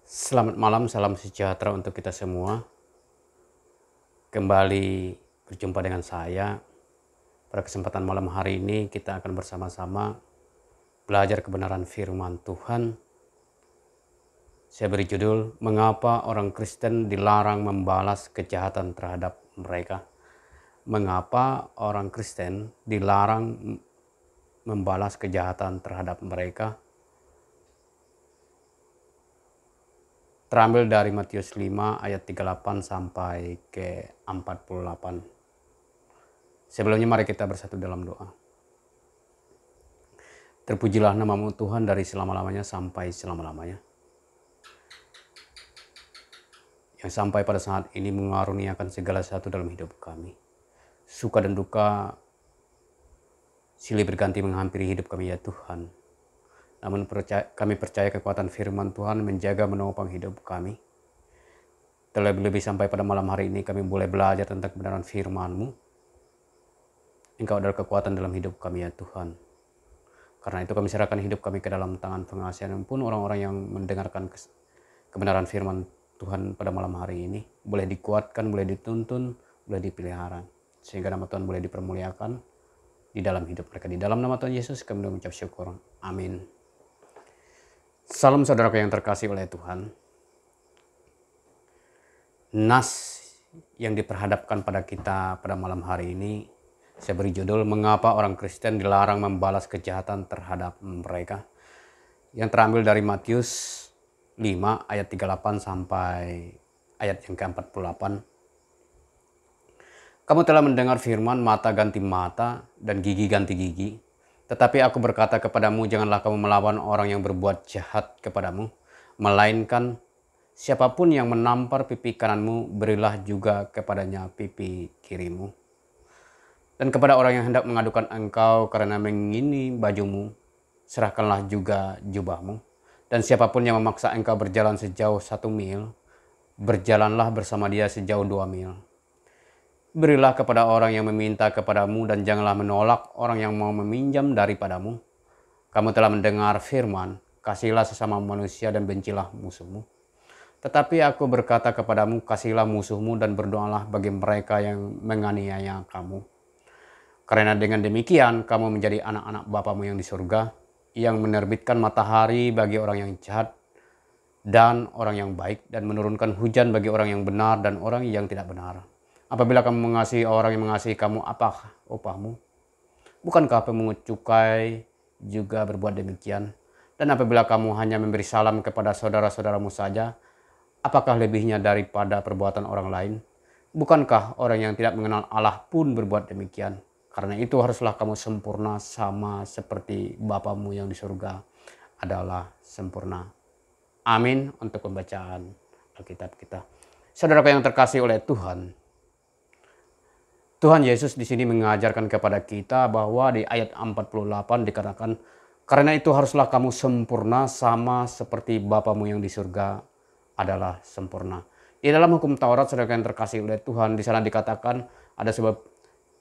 Selamat malam, salam sejahtera untuk kita semua. Kembali berjumpa dengan saya. Pada kesempatan malam hari ini kita akan bersama-sama belajar kebenaran firman Tuhan. Saya beri judul, Mengapa Orang Kristen Dilarang Membalas Kejahatan Terhadap Mereka. Mengapa orang Kristen dilarang membalas kejahatan terhadap mereka? Terambil dari Matius 5 ayat 38 sampai ke 48. Sebelumnya mari kita bersatu dalam doa. Terpujilah namamu Tuhan dari selama-lamanya sampai selama-lamanya. Yang sampai pada saat ini mengaruniakan segala sesuatu dalam hidup kami. Suka dan duka silih berganti menghampiri hidup kami ya Tuhan. Namun kami percaya kekuatan firman Tuhan menjaga menopang hidup kami. Terlebih-lebih sampai pada malam hari ini kami boleh belajar tentang kebenaran firman-Mu. Engkau adalah kekuatan dalam hidup kami ya Tuhan. Karena itu kami serahkan hidup kami ke dalam tangan pengasihan pun orang-orang yang mendengarkan kebenaran firman Tuhan pada malam hari ini. Boleh dikuatkan, boleh dituntun, boleh dipelihara. Sehingga nama Tuhan boleh dipermuliakan di dalam hidup mereka. Di dalam nama Tuhan Yesus kami mengucap syukur. Amin. Salam saudaraku yang terkasih oleh Tuhan. Nas yang diperhadapkan pada kita pada malam hari ini, saya beri judul, Mengapa Orang Kristen Dilarang Membalas Kejahatan Terhadap Mereka. Yang terambil dari Matius 5 ayat 38 sampai ayat yang ke-48. Kamu telah mendengar firman, mata ganti mata dan gigi ganti gigi. Tetapi aku berkata kepadamu, janganlah kamu melawan orang yang berbuat jahat kepadamu. Melainkan siapapun yang menampar pipi kananmu, berilah juga kepadanya pipi kirimu. Dan kepada orang yang hendak mengadukan engkau karena mengingini bajumu, serahkanlah juga jubahmu. Dan siapapun yang memaksa engkau berjalan sejauh 1 mil, berjalanlah bersama dia sejauh 2 mil. Berilah kepada orang yang meminta kepadamu dan janganlah menolak orang yang mau meminjam daripadamu. Kamu telah mendengar firman, kasihilah sesama manusia dan bencilah musuhmu. Tetapi aku berkata kepadamu, kasihilah musuhmu dan berdoalah bagi mereka yang menganiaya kamu. Karena dengan demikian kamu menjadi anak-anak Bapamu yang di surga, yang menerbitkan matahari bagi orang yang jahat dan orang yang baik, dan menurunkan hujan bagi orang yang benar dan orang yang tidak benar. Apabila kamu mengasihi orang yang mengasihi kamu, apakah upahmu? Bukankah pemungut cukai juga berbuat demikian? Dan apabila kamu hanya memberi salam kepada saudara-saudaramu saja, apakah lebihnya daripada perbuatan orang lain? Bukankah orang yang tidak mengenal Allah pun berbuat demikian? Karena itu haruslah kamu sempurna sama seperti Bapamu yang di surga adalah sempurna. Amin untuk pembacaan Alkitab kita. Saudaraku yang terkasih oleh Tuhan, Tuhan Yesus di sini mengajarkan kepada kita bahwa di ayat 48 dikatakan, karena itu haruslah kamu sempurna sama seperti Bapamu yang di surga adalah sempurna. Di dalam hukum Taurat, saudara yang terkasih oleh Tuhan, di sana dikatakan ada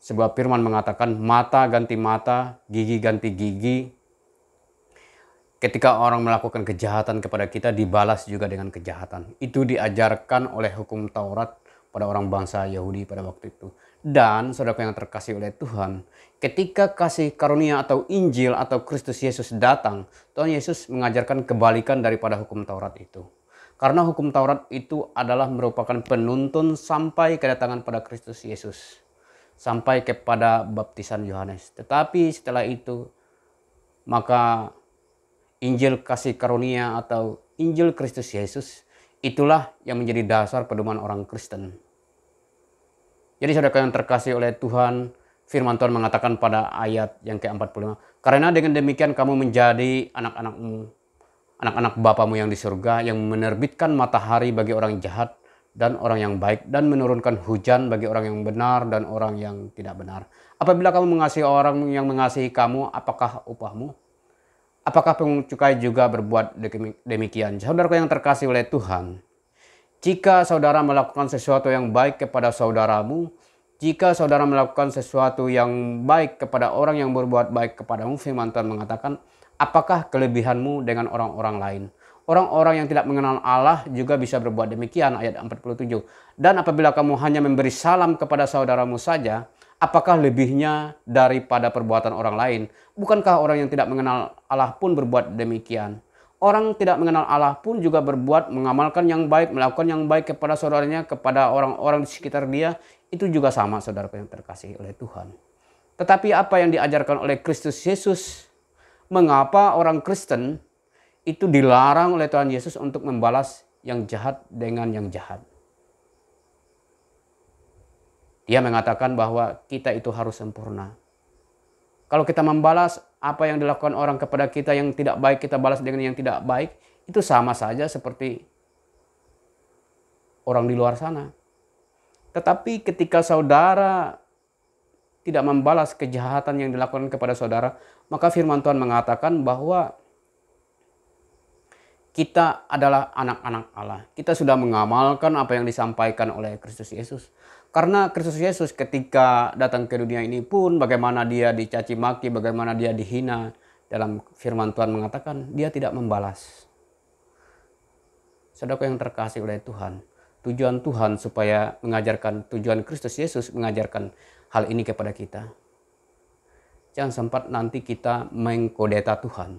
sebuah firman mengatakan mata ganti mata, gigi ganti gigi. Ketika orang melakukan kejahatan kepada kita, dibalas juga dengan kejahatan. Itu diajarkan oleh hukum Taurat pada orang bangsa Yahudi pada waktu itu. Dan saudara yang terkasih oleh Tuhan, ketika kasih karunia atau Injil atau Kristus Yesus datang, Tuhan Yesus mengajarkan kebalikan daripada hukum Taurat itu. Karena hukum Taurat itu adalah merupakan penuntun sampai kedatangan pada Kristus Yesus, sampai kepada baptisan Yohanes. Tetapi setelah itu, maka Injil kasih karunia atau Injil Kristus Yesus itulah yang menjadi dasar pedoman orang Kristen. Jadi saudara yang terkasih oleh Tuhan, firman Tuhan mengatakan pada ayat yang ke-45, karena dengan demikian kamu menjadi anak-anak Bapamu yang di surga, yang menerbitkan matahari bagi orang jahat dan orang yang baik, dan menurunkan hujan bagi orang yang benar dan orang yang tidak benar. Apabila kamu mengasihi orang yang mengasihi kamu, apakah upahmu? Apakah pemungut cukai juga berbuat demikian? Saudaraku yang terkasih oleh Tuhan, jika saudara melakukan sesuatu yang baik kepada saudaramu, jika saudara melakukan sesuatu yang baik kepada orang yang berbuat baik kepadamu, firman Tuhan mengatakan, apakah kelebihanmu dengan orang-orang lain? Orang-orang yang tidak mengenal Allah juga bisa berbuat demikian, ayat 47. Dan apabila kamu hanya memberi salam kepada saudaramu saja, apakah lebihnya daripada perbuatan orang lain? Bukankah orang yang tidak mengenal Allah pun berbuat demikian? Orang tidak mengenal Allah pun juga berbuat, mengamalkan yang baik, melakukan yang baik kepada saudaranya, kepada orang-orang di sekitar dia. Itu juga sama, saudaraku yang terkasih oleh Tuhan. Tetapi apa yang diajarkan oleh Kristus Yesus? Mengapa orang Kristen itu dilarang oleh Tuhan Yesus untuk membalas yang jahat dengan yang jahat? Dia mengatakan bahwa kita itu harus sempurna. Kalau kita membalas apa yang dilakukan orang kepada kita yang tidak baik, kita balas dengan yang tidak baik, itu sama saja seperti orang di luar sana. Tetapi ketika saudara tidak membalas kejahatan yang dilakukan kepada saudara, maka firman Tuhan mengatakan bahwa kita adalah anak-anak Allah. Kita sudah mengamalkan apa yang disampaikan oleh Kristus Yesus. Karena Kristus Yesus ketika datang ke dunia ini pun bagaimana dia dicaci maki, bagaimana dia dihina, dalam firman Tuhan mengatakan dia tidak membalas. Saudaraku yang terkasih oleh Tuhan, tujuan Tuhan supaya mengajarkan, tujuan Kristus Yesus mengajarkan hal ini kepada kita. Jangan sempat nanti kita mengkudeta Tuhan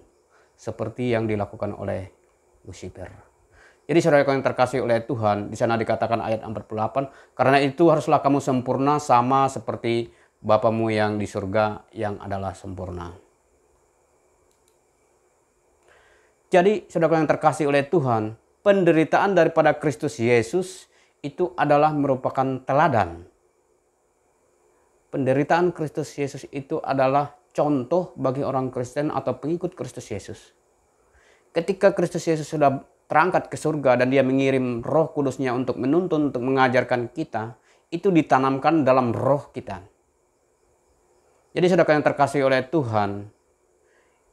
seperti yang dilakukan oleh Lucifer. Jadi saudara yang terkasih oleh Tuhan, di sana dikatakan ayat 48, karena itu haruslah kamu sempurna sama seperti Bapamu yang di surga yang adalah sempurna. Jadi saudara yang terkasih oleh Tuhan, penderitaan daripada Kristus Yesus itu adalah merupakan teladan. Penderitaan Kristus Yesus itu adalah contoh bagi orang Kristen atau pengikut Kristus Yesus. Ketika Kristus Yesus sudah terangkat ke surga dan dia mengirim Roh Kudusnya untuk menuntun, untuk mengajarkan kita, itu ditanamkan dalam roh kita. Jadi saudara yang terkasih oleh Tuhan,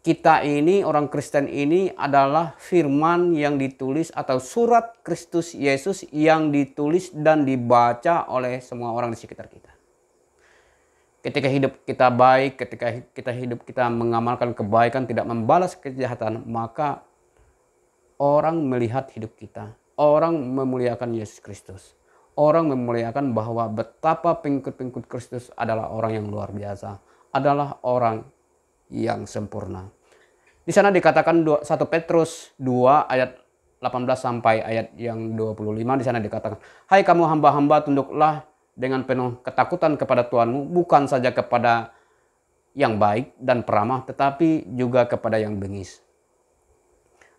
kita ini, orang Kristen ini adalah firman yang ditulis atau surat Kristus Yesus yang ditulis dan dibaca oleh semua orang di sekitar kita. Ketika hidup kita baik, ketika kita mengamalkan kebaikan, tidak membalas kejahatan, maka orang melihat hidup kita. Orang memuliakan Yesus Kristus. Orang memuliakan bahwa betapa pengikut-pengikut Kristus adalah orang yang luar biasa. Adalah orang yang sempurna. Di sana dikatakan 1 Petrus 2 ayat 18 sampai ayat yang 25. Di sana dikatakan, hai kamu hamba-hamba, tunduklah dengan penuh ketakutan kepada Tuhanmu, bukan saja kepada yang baik dan peramah, tetapi juga kepada yang bengis.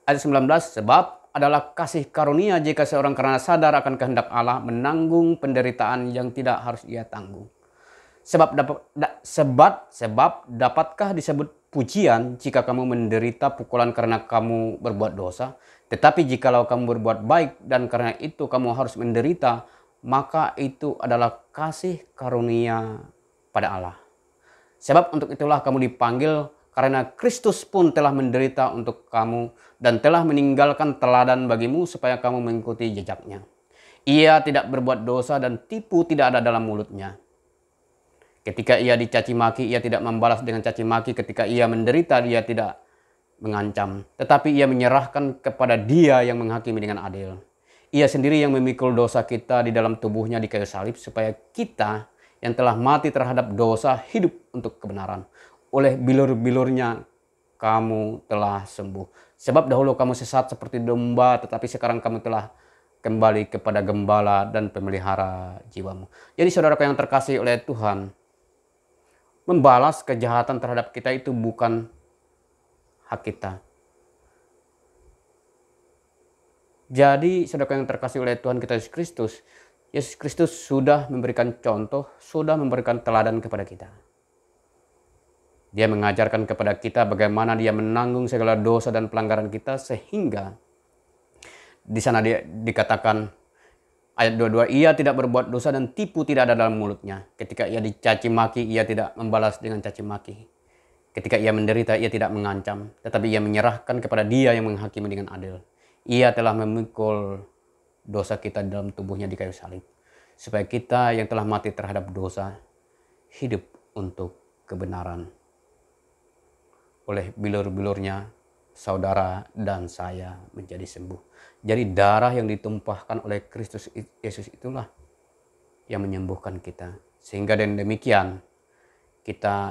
Ayat 19, sebab adalah kasih karunia jika seorang karena sadar akan kehendak Allah menanggung penderitaan yang tidak harus ia tanggung. Sebab dapatkah disebut pujian jika kamu menderita pukulan karena kamu berbuat dosa? Tetapi jikalau kamu berbuat baik dan karena itu kamu harus menderita, maka itu adalah kasih karunia pada Allah. Sebab untuk itulah kamu dipanggil, karena Kristus pun telah menderita untuk kamu dan telah meninggalkan teladan bagimu supaya kamu mengikuti jejaknya. Ia tidak berbuat dosa dan tipu tidak ada dalam mulutnya. Ketika ia dicaci maki, ia tidak membalas dengan caci maki. Ketika ia menderita, dia tidak mengancam. Tetapi ia menyerahkan kepada Dia yang menghakimi dengan adil. Ia sendiri yang memikul dosa kita di dalam tubuhnya di kayu salib, supaya kita yang telah mati terhadap dosa hidup untuk kebenaran. Oleh bilur-bilurnya kamu telah sembuh. Sebab dahulu kamu sesat seperti domba, tetapi sekarang kamu telah kembali kepada gembala dan pemelihara jiwamu. Jadi saudaraku yang terkasih oleh Tuhan, membalas kejahatan terhadap kita itu bukan hak kita. Jadi saudara yang terkasih oleh Tuhan kita Yesus Kristus sudah memberikan contoh, sudah memberikan teladan kepada kita. Dia mengajarkan kepada kita bagaimana dia menanggung segala dosa dan pelanggaran kita, sehingga di sana dia dikatakan ayat 22, ia tidak berbuat dosa dan tipu tidak ada dalam mulutnya. Ketika ia dicaci maki, ia tidak membalas dengan caci maki. Ketika ia menderita, ia tidak mengancam, tetapi ia menyerahkan kepada Dia yang menghakimi dengan adil. Ia telah memikul dosa kita dalam tubuhnya di kayu salib, supaya kita yang telah mati terhadap dosa hidup untuk kebenaran. Oleh bilur-bilurnya saudara dan saya menjadi sembuh. Jadi darah yang ditumpahkan oleh Kristus Yesus itulah yang menyembuhkan kita. Sehingga dengan demikian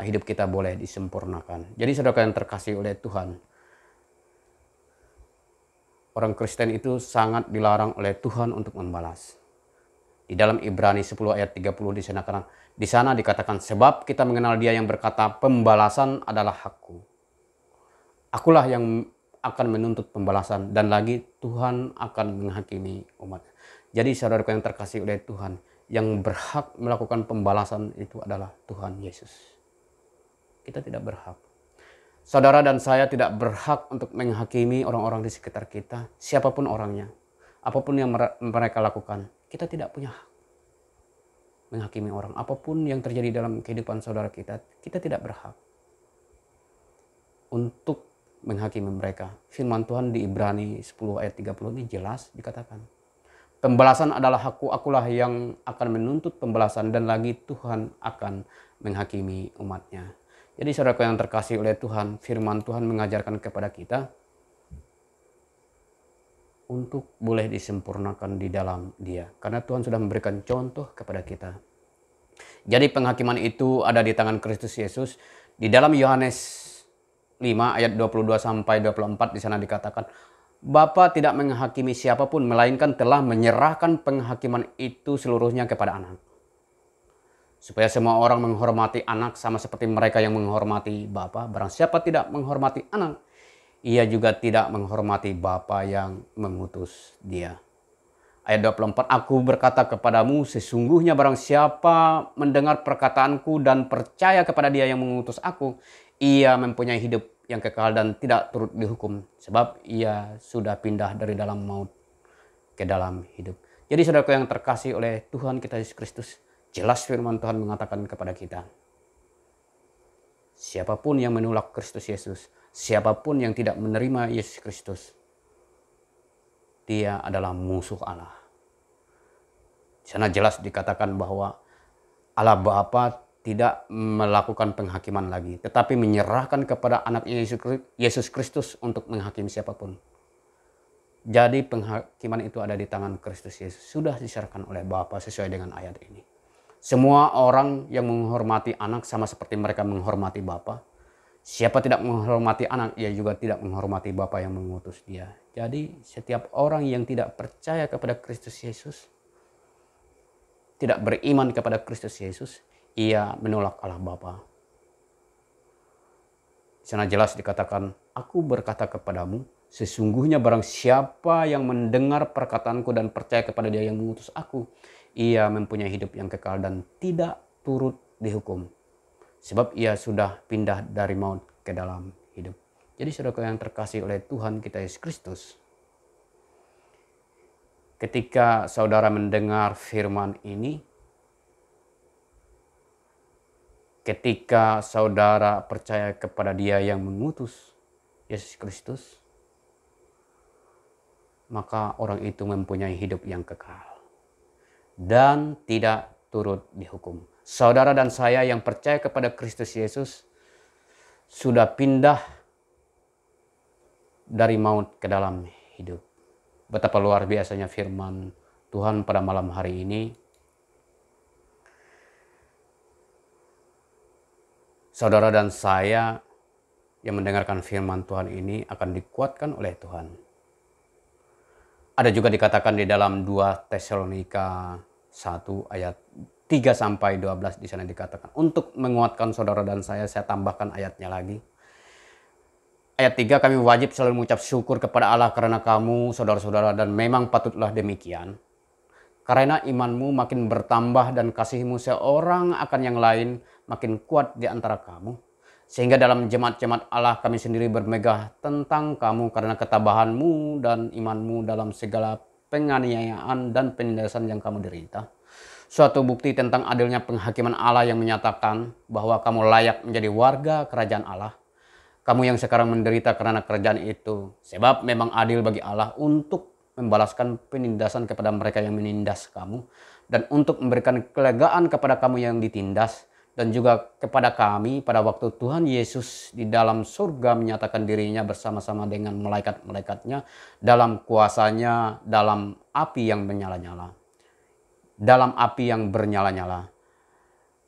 hidup kita boleh disempurnakan. Jadi saudara yang terkasih oleh Tuhan, orang Kristen itu sangat dilarang oleh Tuhan untuk membalas. Di dalam Ibrani 10 ayat 30 di sana dikatakan, sebab kita mengenal Dia yang berkata, pembalasan adalah hakku. Akulah yang akan menuntut pembalasan, dan lagi Tuhan akan menghakimi umat. Jadi saudaraku yang terkasih oleh Tuhan, yang berhak melakukan pembalasan itu adalah Tuhan Yesus. Kita tidak berhak. Saudara dan saya tidak berhak untuk menghakimi orang-orang di sekitar kita, siapapun orangnya, apapun yang mereka lakukan. Kita tidak punya hak menghakimi orang. Apapun yang terjadi dalam kehidupan saudara kita tidak berhak untuk menghakimi mereka. Firman Tuhan di Ibrani 10 ayat 30 ini jelas dikatakan, pembalasan adalah hakku, akulah yang akan menuntut pembalasan, dan lagi Tuhan akan menghakimi umatnya. Jadi saudaraku yang terkasih oleh Tuhan, firman Tuhan mengajarkan kepada kita untuk boleh disempurnakan di dalam Dia. Karena Tuhan sudah memberikan contoh kepada kita. Jadi penghakiman itu ada di tangan Kristus Yesus. Di dalam Yohanes 5 ayat 22 sampai 24 di sana dikatakan, Bapa tidak menghakimi siapapun, melainkan telah menyerahkan penghakiman itu seluruhnya kepada anak. Supaya semua orang menghormati anak sama seperti mereka yang menghormati Bapa. Barang siapa tidak menghormati anak, ia juga tidak menghormati Bapa yang mengutus Dia. Ayat 24, aku berkata kepadamu, sesungguhnya barang siapa mendengar perkataanku dan percaya kepada Dia yang mengutus aku, ia mempunyai hidup yang kekal dan tidak turut dihukum, sebab ia sudah pindah dari dalam maut ke dalam hidup. Jadi saudaraku yang terkasih oleh Tuhan kita Yesus Kristus, jelas firman Tuhan mengatakan kepada kita, siapapun yang menolak Kristus Yesus, siapapun yang tidak menerima Yesus Kristus, dia adalah musuh Allah. Di sana jelas dikatakan bahwa Allah Bapa tidak melakukan penghakiman lagi, tetapi menyerahkan kepada anaknya Yesus Kristus untuk menghakimi siapapun. Jadi penghakiman itu ada di tangan Kristus Yesus. Sudah diserahkan oleh Bapa sesuai dengan ayat ini. Semua orang yang menghormati anak sama seperti mereka menghormati Bapa. Siapa tidak menghormati anak, ia juga tidak menghormati Bapa yang mengutus dia. Jadi setiap orang yang tidak percaya kepada Kristus Yesus, tidak beriman kepada Kristus Yesus, ia menolak Allah Bapa. Di sana jelas dikatakan, aku berkata kepadamu, sesungguhnya barang siapa yang mendengar perkataanku dan percaya kepada Dia yang mengutus aku, ia mempunyai hidup yang kekal dan tidak turut dihukum. Sebab ia sudah pindah dari maut ke dalam hidup. Jadi saudara yang terkasih oleh Tuhan kita Yesus Kristus, ketika saudara mendengar firman ini, ketika saudara percaya kepada Dia yang mengutus Yesus Kristus, maka orang itu mempunyai hidup yang kekal dan tidak turut dihukum. Saudara dan saya yang percaya kepada Kristus Yesus sudah pindah dari maut ke dalam hidup. Betapa luar biasanya firman Tuhan pada malam hari ini. Saudara dan saya yang mendengarkan firman Tuhan ini akan dikuatkan oleh Tuhan. Ada juga dikatakan di dalam 2 Tesalonika 1 ayat 3 sampai 12 di sana dikatakan, untuk menguatkan saudara dan saya tambahkan ayatnya lagi. Ayat 3, kami wajib selalu mengucap syukur kepada Allah karena kamu saudara-saudara, dan memang patutlah demikian. Karena imanmu makin bertambah dan kasihmu seorang akan yang lain makin kuat di antara kamu. Sehingga dalam jemaat-jemaat Allah kami sendiri bermegah tentang kamu karena ketabahanmu dan imanmu dalam segala penganiayaan dan penindasan yang kamu derita. Suatu bukti tentang adilnya penghakiman Allah yang menyatakan bahwa kamu layak menjadi warga kerajaan Allah. Kamu yang sekarang menderita karena kerajaan itu. Sebab memang adil bagi Allah untuk membalaskan penindasan kepada mereka yang menindas kamu, dan untuk memberikan kelegaan kepada kamu yang ditindas, dan juga kepada kami pada waktu Tuhan Yesus di dalam surga menyatakan dirinya bersama-sama dengan malaikat-malaikatnya dalam kuasanya, dalam api yang menyala-nyala, dalam api yang bernyala-nyala,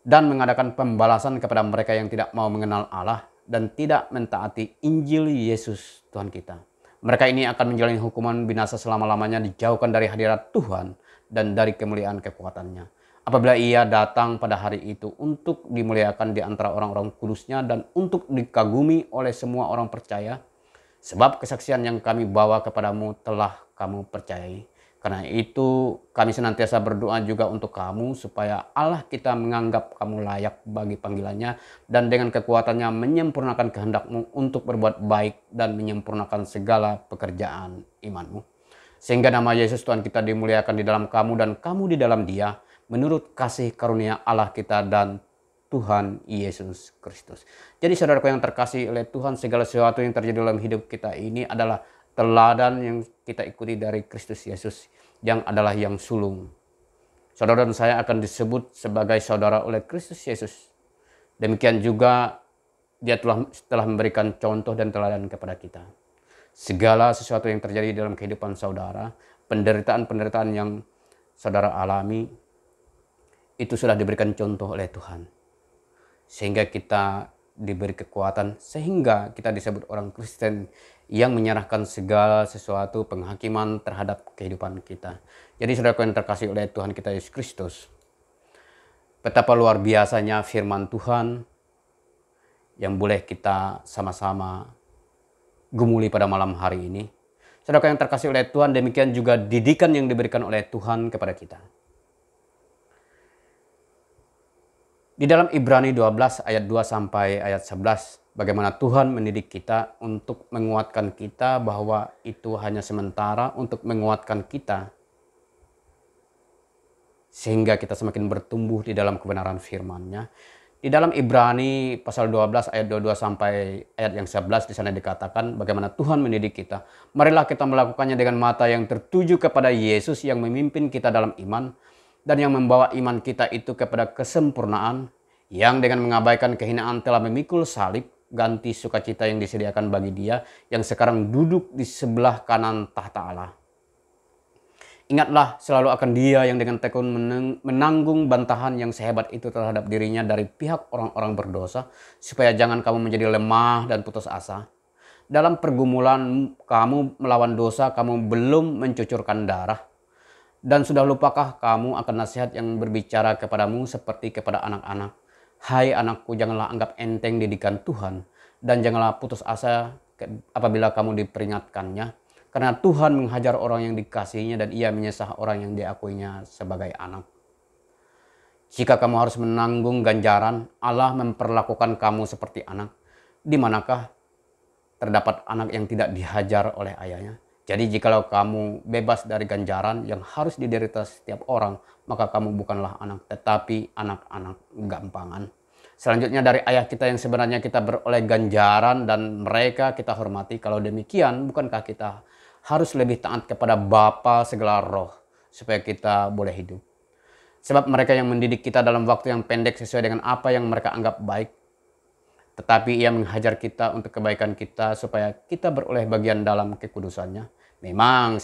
dan mengadakan pembalasan kepada mereka yang tidak mau mengenal Allah dan tidak mentaati Injil Yesus Tuhan kita. Mereka ini akan menjalani hukuman binasa selama-lamanya, dijauhkan dari hadirat Tuhan dan dari kemuliaan kekuatannya. Apabila ia datang pada hari itu untuk dimuliakan di antara orang-orang kudusnya dan untuk dikagumi oleh semua orang percaya, sebab kesaksian yang kami bawa kepadamu telah kamu percayai. Karena itu kami senantiasa berdoa juga untuk kamu supaya Allah kita menganggap kamu layak bagi panggilannya dan dengan kekuatannya menyempurnakan kehendakmu untuk berbuat baik dan menyempurnakan segala pekerjaan imanmu. Sehingga nama Yesus Tuhan kita dimuliakan di dalam kamu dan kamu di dalam Dia menurut kasih karunia Allah kita dan Tuhan Yesus Kristus. Jadi saudaraku yang terkasih oleh Tuhan, segala sesuatu yang terjadi dalam hidup kita ini adalah teladan yang kita ikuti dari Kristus Yesus yang adalah yang sulung. Saudara dan saya akan disebut sebagai saudara oleh Kristus Yesus. Demikian juga Dia telah memberikan contoh dan teladan kepada kita. Segala sesuatu yang terjadi dalam kehidupan saudara, penderitaan-penderitaan yang saudara alami, itu sudah diberikan contoh oleh Tuhan. Sehingga kita diberi kekuatan, sehingga kita disebut orang Kristen yang menyerahkan segala sesuatu penghakiman terhadap kehidupan kita. Jadi saudara yang terkasih oleh Tuhan kita Yesus Kristus, betapa luar biasanya firman Tuhan yang boleh kita sama-sama gumuli pada malam hari ini. Saudara yang terkasih oleh Tuhan, demikian juga didikan yang diberikan oleh Tuhan kepada kita. Di dalam Ibrani 12 ayat 2 sampai ayat 11, bagaimana Tuhan mendidik kita untuk menguatkan kita bahwa itu hanya sementara untuk menguatkan kita. Sehingga kita semakin bertumbuh di dalam kebenaran firman-Nya. Di dalam Ibrani pasal 12 ayat 22 sampai ayat yang 11 di sana dikatakan bagaimana Tuhan mendidik kita. Marilah kita melakukannya dengan mata yang tertuju kepada Yesus yang memimpin kita dalam iman. Dan yang membawa iman kita itu kepada kesempurnaan, yang dengan mengabaikan kehinaan telah memikul salib, ganti sukacita yang disediakan bagi Dia yang sekarang duduk di sebelah kanan tahta Allah. Ingatlah selalu akan Dia yang dengan tekun menanggung bantahan yang sehebat itu terhadap dirinya dari pihak orang-orang berdosa, supaya jangan kamu menjadi lemah dan putus asa. Dalam pergumulan kamu melawan dosa, kamu belum mencucurkan darah. Dan sudah lupakah kamu akan nasihat yang berbicara kepadamu seperti kepada anak-anak? Hai anakku, janganlah anggap enteng didikan Tuhan. Dan janganlah putus asa apabila kamu diperingatkannya. Karena Tuhan menghajar orang yang dikasihinya dan Ia menyesah orang yang diakuinya sebagai anak. Jika kamu harus menanggung ganjaran, Allah memperlakukan kamu seperti anak. Di manakah terdapat anak yang tidak dihajar oleh ayahnya? Jadi jikalau kamu bebas dari ganjaran yang harus diderita setiap orang, maka kamu bukanlah anak, tetapi anak-anak gampangan. Selanjutnya dari ayah kita yang sebenarnya kita beroleh ganjaran dan mereka kita hormati. Kalau demikian, bukankah kita harus lebih taat kepada Bapa segala roh supaya kita boleh hidup? Sebab mereka yang mendidik kita dalam waktu yang pendek sesuai dengan apa yang mereka anggap baik. Tetapi Ia menghajar kita untuk kebaikan kita supaya kita beroleh bagian dalam kekudusannya. Memang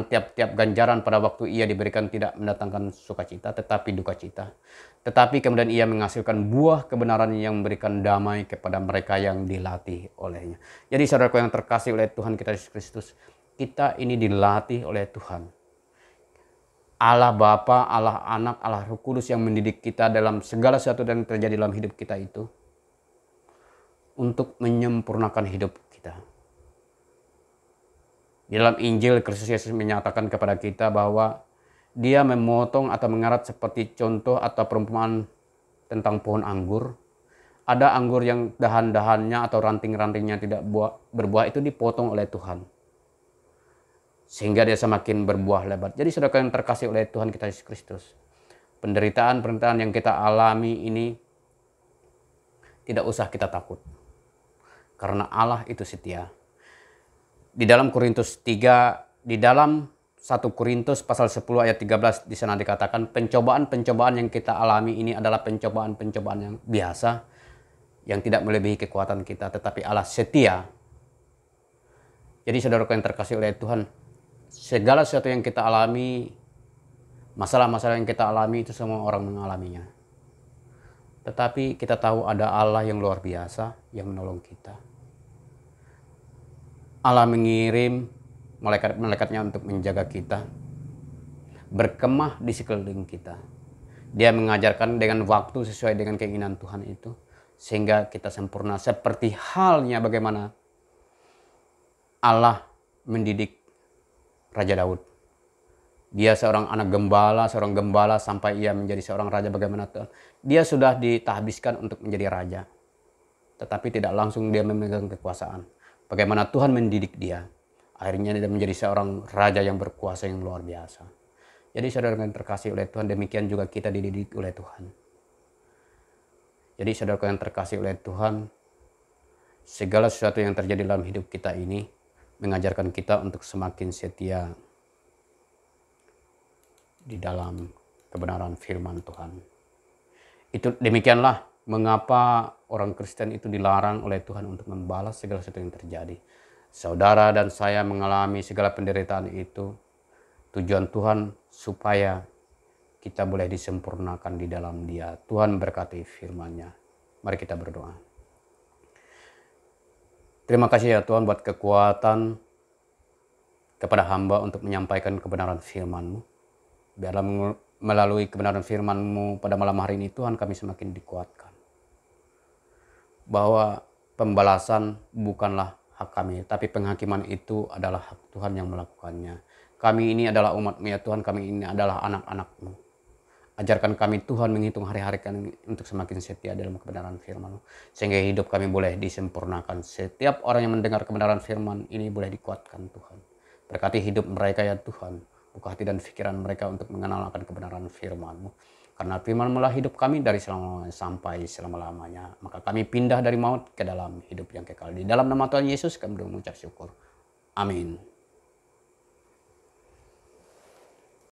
tiap-tiap ganjaran pada waktu Ia diberikan tidak mendatangkan sukacita, tetapi duka cita. Tetapi kemudian Ia menghasilkan buah kebenaran yang memberikan damai kepada mereka yang dilatih olehnya. Jadi saudaraku yang terkasih oleh Tuhan kita Yesus Kristus, kita ini dilatih oleh Tuhan. Allah Bapa, Allah Anak, Allah Roh Kudus yang mendidik kita dalam segala sesuatu yang terjadi dalam hidup kita itu untuk menyempurnakan hidup kita. Di dalam Injil, Kristus Yesus menyatakan kepada kita bahwa Dia memotong atau mengarat seperti contoh atau perumpamaan tentang pohon anggur. Ada anggur yang dahan-dahannya atau ranting-rantingnya tidak berbuah itu dipotong oleh Tuhan. Sehingga dia semakin berbuah lebat. Jadi saudara yang terkasih oleh Tuhan kita Yesus Kristus, penderitaan-penderitaan yang kita alami ini tidak usah kita takut. Karena Allah itu setia. Di dalam Korintus 3, di dalam 1 Korintus pasal 10 ayat 13 di sana dikatakan pencobaan-pencobaan yang kita alami ini adalah pencobaan-pencobaan yang biasa yang tidak melebihi kekuatan kita, tetapi Allah setia. Jadi saudaraku yang terkasih oleh Tuhan, segala sesuatu yang kita alami, masalah-masalah yang kita alami itu semua orang mengalaminya. Tetapi kita tahu ada Allah yang luar biasa yang menolong kita. Allah mengirim malaikat-malaikatnya untuk menjaga kita, berkemah di sekeliling kita. Dia mengajarkan dengan waktu sesuai dengan keinginan Tuhan itu, sehingga kita sempurna. Seperti halnya bagaimana Allah mendidik Raja Daud. Dia seorang seorang gembala sampai ia menjadi seorang raja. Bagaimana Tuhan? Dia sudah ditahbiskan untuk menjadi raja, tetapi tidak langsung dia memegang kekuasaan. Bagaimana Tuhan mendidik dia, akhirnya dia menjadi seorang raja yang berkuasa yang luar biasa. Jadi saudara yang terkasih oleh Tuhan, demikian juga kita dididik oleh Tuhan. Jadi saudara yang terkasih oleh Tuhan, segala sesuatu yang terjadi dalam hidup kita ini mengajarkan kita untuk semakin setia di dalam kebenaran firman Tuhan. Itu demikianlah mengapa orang Kristen itu dilarang oleh Tuhan untuk membalas segala sesuatu yang terjadi. Saudara dan saya mengalami segala penderitaan itu. Tujuan Tuhan supaya kita boleh disempurnakan di dalam Dia. Tuhan berkati firman-Nya. Mari kita berdoa. Terima kasih ya Tuhan buat kekuatan kepada hamba untuk menyampaikan kebenaran firman-Mu. Biarlah melalui kebenaran firman-Mu pada malam hari ini Tuhan kami semakin dikuatkan. Bahwa pembalasan bukanlah hak kami, tapi penghakiman itu adalah hak Tuhan yang melakukannya. Kami ini adalah umat-Mu ya Tuhan, kami ini adalah anak-anak-Mu. Ajarkan kami Tuhan menghitung hari-hari kami untuk semakin setia dalam kebenaran firman-Mu. Sehingga hidup kami boleh disempurnakan. Setiap orang yang mendengar kebenaran firman ini boleh dikuatkan Tuhan. Berkati hidup mereka ya Tuhan. Buka hati dan pikiran mereka untuk mengenal akan kebenaran firman-Mu. Karena firman-Mu lah hidup kami dari selama sampai selama-lamanya. Maka kami pindah dari maut ke dalam hidup yang kekal. Di dalam nama Tuhan Yesus kami mengucap syukur. Amin.